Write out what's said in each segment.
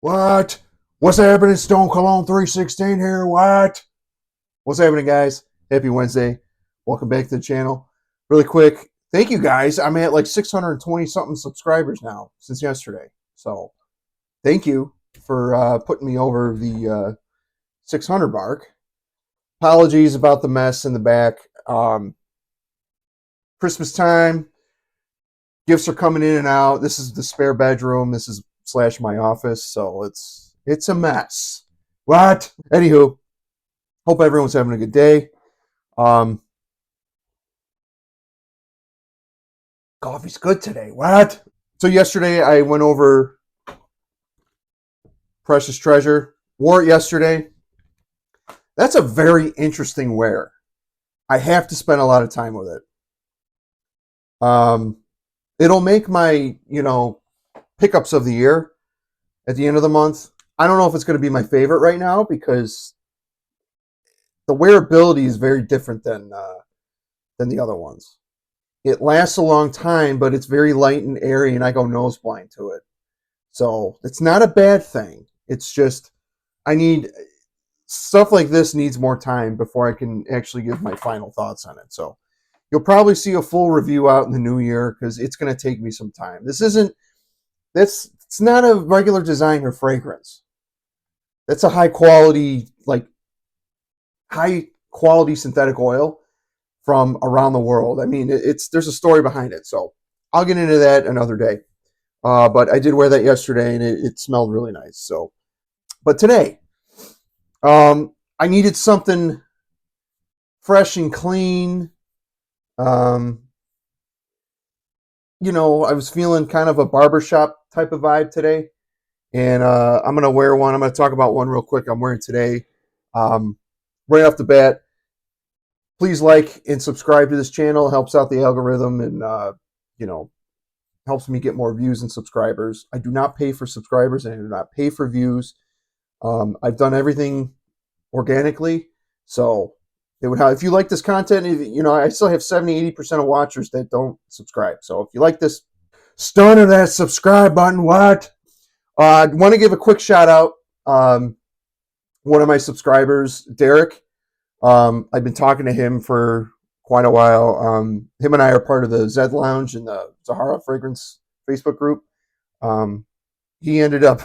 What? What's happening? Stone Cologne 316 here. What? What's happening, guys? Happy Wednesday. Welcome back to the channel. Really quick, thank you guys. I'm at like 620 something subscribers now since yesterday. So thank you for putting me over the 600 mark. Apologies about the mess in the back. Christmas time, gifts are coming in and out. This is the spare bedroom. This is slash my office. So it's a mess. What? Anywho, hope everyone's having a good day. Um, Coffee's good today. What? So yesterday I went over Precious Treasure. Wore it yesterday. That's a very interesting wear. I have to spend a lot of time with it. It'll make my, pickups of the year at the end of the month. I don't know if it's going to be my favorite right now because the wearability is very different than the other ones. It lasts a long time, but it's very light and airy, and I go nose blind to it. So it's not a bad thing. It's just I need stuff like this needs more time before I can actually give my final thoughts on it. So you'll probably see a full review out in the new year because it's going to take me some time. It's not a regular designer fragrance. That's a high quality synthetic oil from around the world. I mean, there's a story behind it. So I'll get into that another day. But I did wear that yesterday, and it smelled really nice. So, but today, I needed something fresh and clean. I was feeling kind of a barbershop type of vibe today, and I'm gonna wear one. I'm gonna talk about one real quick. I'm wearing today. Right off the bat, please like and subscribe to this channel. It helps out the algorithm, and helps me get more views and subscribers. I do not pay for subscribers, and I do not pay for views. I've done everything organically, so it would have, if you like this content, I still have 70-80% of watchers that don't subscribe. So if you like this, stun to that subscribe button. What? I want to give a quick shout out. One of my subscribers, Derek. I've been talking to him for quite a while. Him and I are part of the Zed Lounge and the Zahara Fragrance Facebook group. He ended up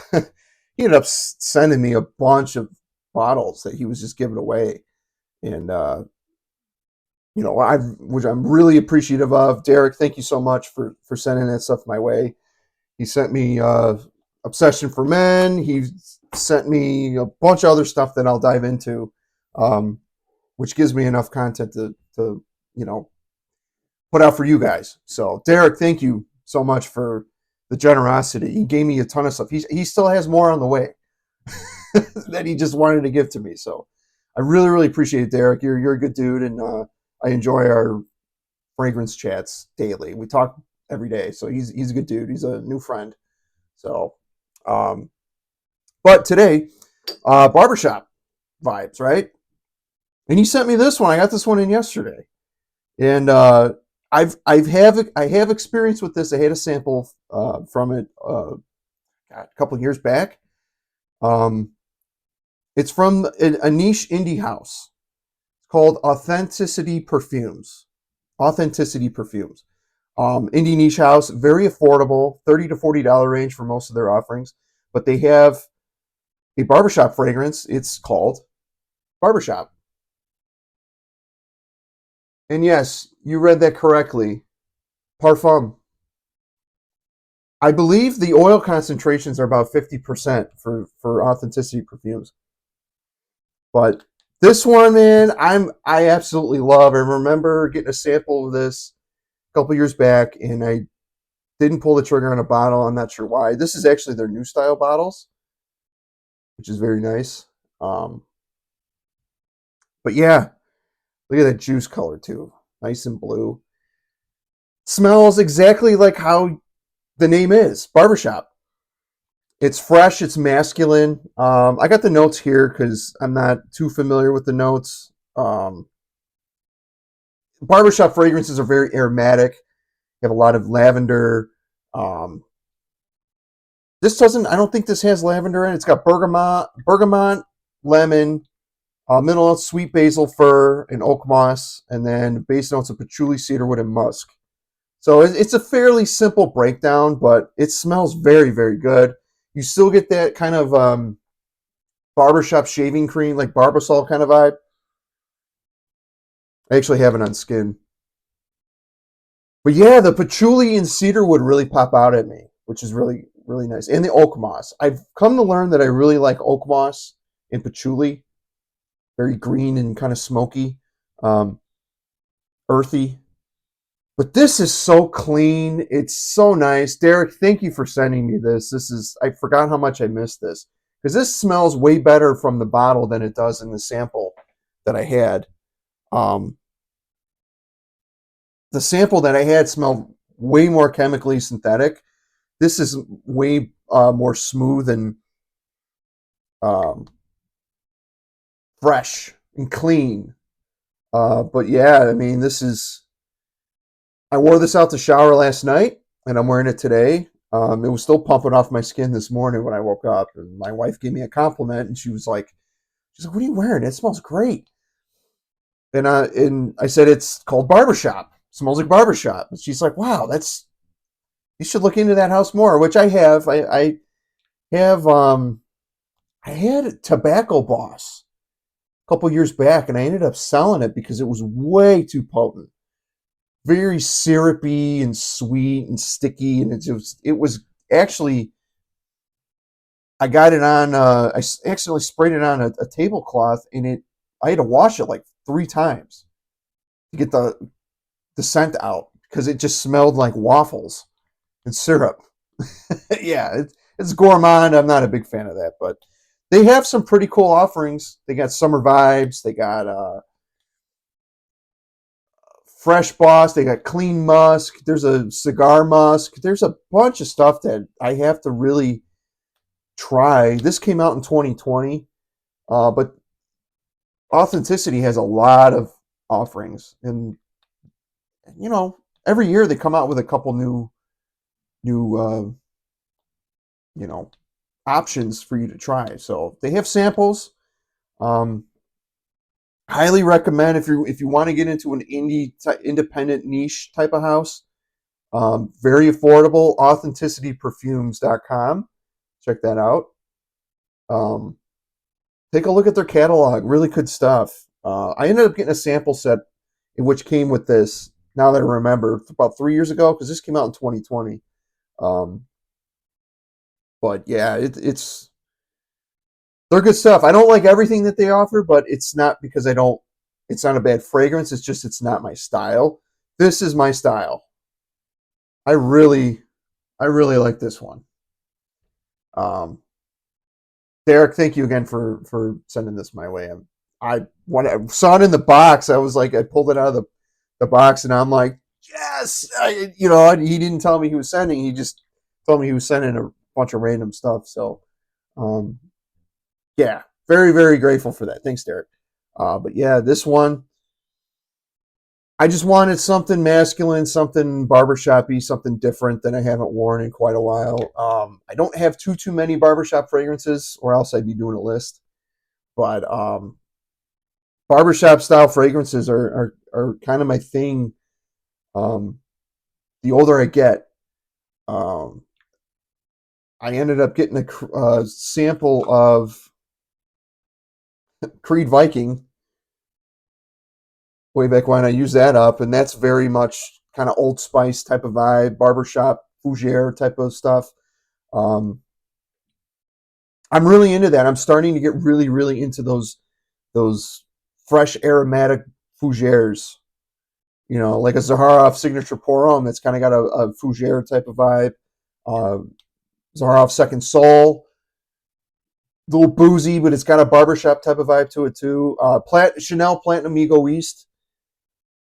sending me a bunch of bottles that he was just giving away, and which I'm really appreciative of. Derek, thank you so much for sending that stuff my way. He sent me Obsession for Men. He sent me a bunch of other stuff that I'll dive into, which gives me enough content to put out for you guys. So Derek, thank you so much for the generosity. He gave me a ton of stuff. He still has more on the way that he just wanted to give to me. So I really, really appreciate it, Derek. You're a good dude, and I enjoy our fragrance chats daily. We talk every day, so he's a good dude. He's a new friend. So, but today, barbershop vibes, right? And he sent me this one. I got this one in yesterday, and I have experience with this. I had a sample from it a couple of years back. It's from a niche indie house. It's called Authenticity Perfumes. Authenticity Perfumes. Indie niche house, very affordable, $30 to $40 range for most of their offerings. But they have a barbershop fragrance. It's called Barbershop. And yes, you read that correctly. Parfum. I believe the oil concentrations are about 50% for Authenticity Perfumes. But this one, man, I absolutely love. I remember getting a sample of this a couple years back, and I didn't pull the trigger on a bottle. I'm not sure why. This is actually their new style bottles, which is very nice. But yeah, look at that juice color too. Nice and blue. Smells exactly like how the name is, Barbershop. It's fresh, it's masculine. I got the notes here because I'm not too familiar with the notes. Barbershop fragrances are very aromatic. You have a lot of lavender, This doesn't. I don't think this has lavender in it. It's got bergamot, lemon, middle notes, sweet basil, fir, and oak moss, and then base notes of patchouli, cedarwood, and musk. So it's a fairly simple breakdown, but it smells very, very good. You still get that kind of barbershop shaving cream, like Barbasol kind of vibe. I actually have it on skin. But yeah, the patchouli and cedarwood really pop out at me, which is really, really nice. And the oak moss. I've come to learn that I really like oak moss and patchouli. Very green and kind of smoky, um, earthy. But this is so clean. It's so nice. Derek, thank you for sending me this. I forgot how much I missed this. Because this smells way better from the bottle than it does in the sample that I had. Um, the sample that I had smelled way more chemically synthetic. This is way more smooth and um, fresh and clean. But yeah, I mean, I wore this out to shower last night, and I'm wearing it today. It was still pumping off my skin this morning when I woke up, and my wife gave me a compliment, and she's like, "What are you wearing? It smells great." And I said it's called Barbershop. It smells like Barbershop. And she's like, "Wow, that's you should look into that house more," which I have. Have I had Tobacco Boss a couple years back, and I ended up selling it because it was way too potent, very syrupy and sweet and sticky, and it was actually I got it on accidentally sprayed it on a tablecloth, and it I had to wash it like 3 times to get the scent out because it just smelled like waffles and syrup. Yeah, it's gourmand. I'm not a big fan of that, but they have some pretty cool offerings. They got summer vibes. They got fresh boss. They got clean musk. There's a cigar musk. There's a bunch of stuff that I have to really try. This came out in 2020, but Authenticity has a lot of offerings, and you know every year they come out with a couple new you know options for you to try. So they have samples. Um, Highly recommend if you want to get into an independent niche type of house. Very affordable. AuthenticityPerfumes.com. Check that out. Um, Take a look at their catalog. Really good stuff. I ended up getting a sample set, in which came with this. Now that I remember, about 3 years ago, because this came out in 2020. Um, but yeah, it's they're good stuff. I don't like everything that they offer, but it's not because I don't. It's not a bad fragrance. It's just it's not my style. This is my style. I really, I really like this one. Um, Derek, thank you again for sending this my way. When I saw it in the box, I was like, I pulled it out of the box, and I'm like, yes, he didn't tell me he was sending. He just told me he was sending a bunch of random stuff. So, um, yeah, very very grateful for that. Thanks, Derek. But yeah, this one, I just wanted something masculine, something barbershoppy, something different that I haven't worn in quite a while. I don't have too many barbershop fragrances, or else I'd be doing a list. But barbershop style fragrances are kind of my thing. Um, the older I get, um, I ended up getting a sample of Creed Viking way back when. I used that up, and that's very much kind of Old Spice type of vibe, barbershop fougere type of stuff. Um, I'm really into that. I'm starting to get really, really into those fresh aromatic fougères. Like a Zaharoff signature pour homme that's kind of got a fougere type of vibe. Uh, Zaharoff Second Soul, a little boozy, but it's got a barbershop type of vibe to it too. Chanel Platinum Ego East.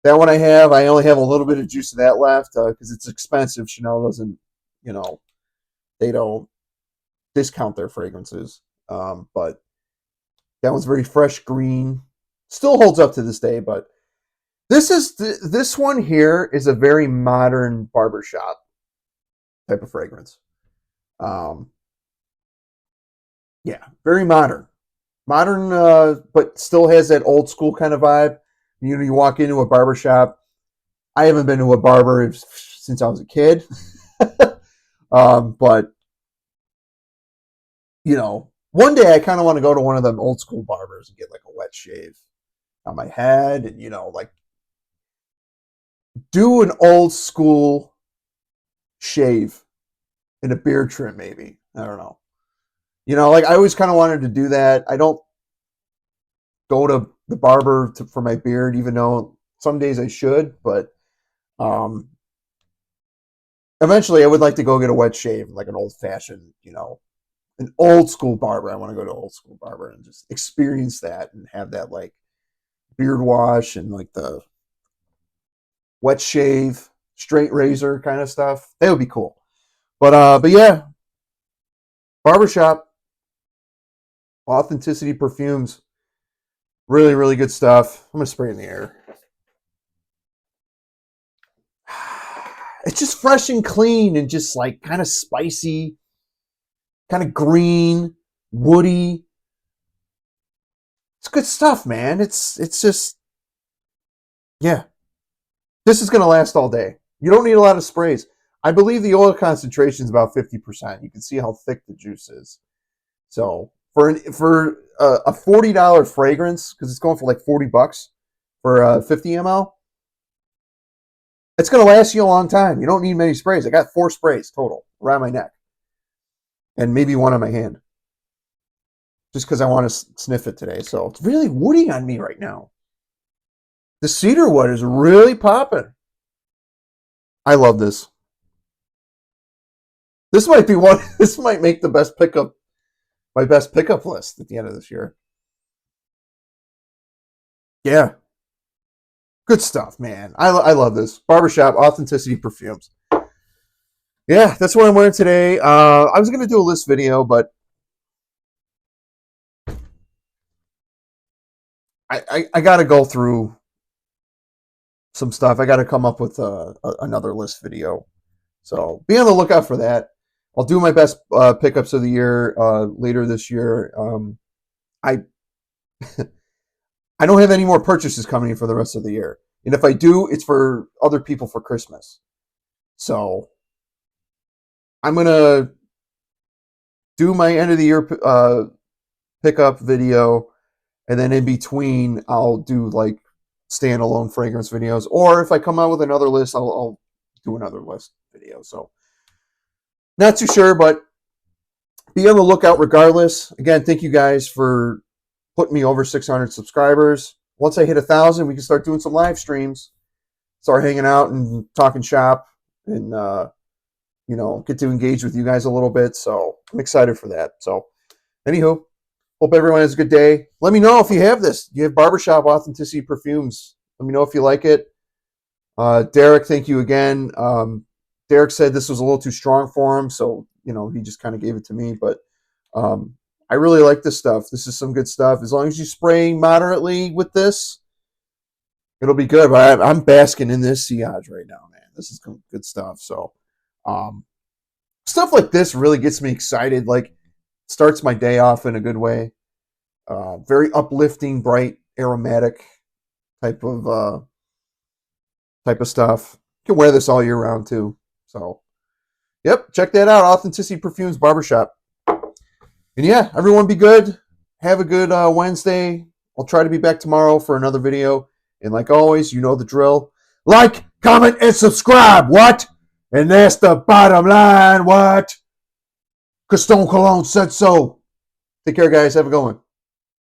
That one I have. I only have a little bit of juice of that left because it's expensive. Chanel doesn't, you know, they don't discount their fragrances. But that one's very fresh green. Still holds up to this day, but this one here is a very modern barbershop type of fragrance. Yeah, very modern, but still has that old school kind of vibe. You know, you walk into a barber shop. I haven't been to a barber since I was a kid, but you know, one day I kind of want to go to one of them old school barbers and get like a wet shave on my head, and you know, like do an old school shave and a beard trim, maybe. I don't know. You know, like I always kind of wanted to do that. I don't go to the barber for my beard, even though some days I should, but um, eventually I would like to go get a wet shave, like an old fashioned, you know, an old school barber. I want to go to an old school barber and just experience that and have that like beard wash and like the wet shave, straight razor kind of stuff. That would be cool. But yeah, barbershop, authenticity perfumes, really, really good stuff. I'm gonna spray in the air. It's just fresh and clean and just like kind of spicy, kind of green, woody. It's good stuff, man. It's just yeah. This is gonna last all day. You don't need a lot of sprays. I believe the oil concentration is about 50%. You can see how thick the juice is. So for a $40 fragrance, because it's going for like $40 for 50 ml, it's going to last you a long time. You don't need many sprays. I got 4 sprays total around my neck and maybe one on my hand, just because I want to sniff it today. So it's really woody on me right now. The cedar wood is really popping. I love this. This might be one. This might make the best pickup, my best pickup list at the end of this year. Yeah, good stuff, man. I love this. Barbershop Authenticity Perfumes. Yeah, that's what I'm wearing today. I was going to do a list video, but I got to go through some stuff. I got to come up with another list video. So be on the lookout for that. I'll do my best pickups of the year later this year. I I don't have any more purchases coming in for the rest of the year. And if I do, it's for other people for Christmas. So I'm going to do my end of the year pickup video. And then in between, I'll do like standalone fragrance videos. Or if I come out with another list, I'll do another list video. So not too sure, but be on the lookout regardless. Again, thank you guys for putting me over 600 subscribers. Once I hit 1,000, we can start doing some live streams, start hanging out and talking shop, and you know, get to engage with you guys a little bit. So I'm excited for that. So anywho, hope everyone has a good day. Let me know if you have this. You have Barbershop Authenticity Perfumes. Let me know if you like it. Derek, thank you again. Derek said this was a little too strong for him, so you know he just kind of gave it to me. But I really like this stuff. This is some good stuff. As long as you spray moderately with this, it'll be good. But I'm basking in this sillage right now, man. This is good stuff. So stuff like this really gets me excited. Like starts my day off in a good way. Very uplifting, bright, aromatic type of stuff. You can wear this all year round too. So, yep, check that out. Authenticity Perfumes Barbershop. And yeah, everyone be good. Have a good Wednesday. I'll try to be back tomorrow for another video. And like always, you know the drill. Like, comment, and subscribe. What? And that's the bottom line. What? Because Stone Cologne said so. Take care, guys. Have a good one.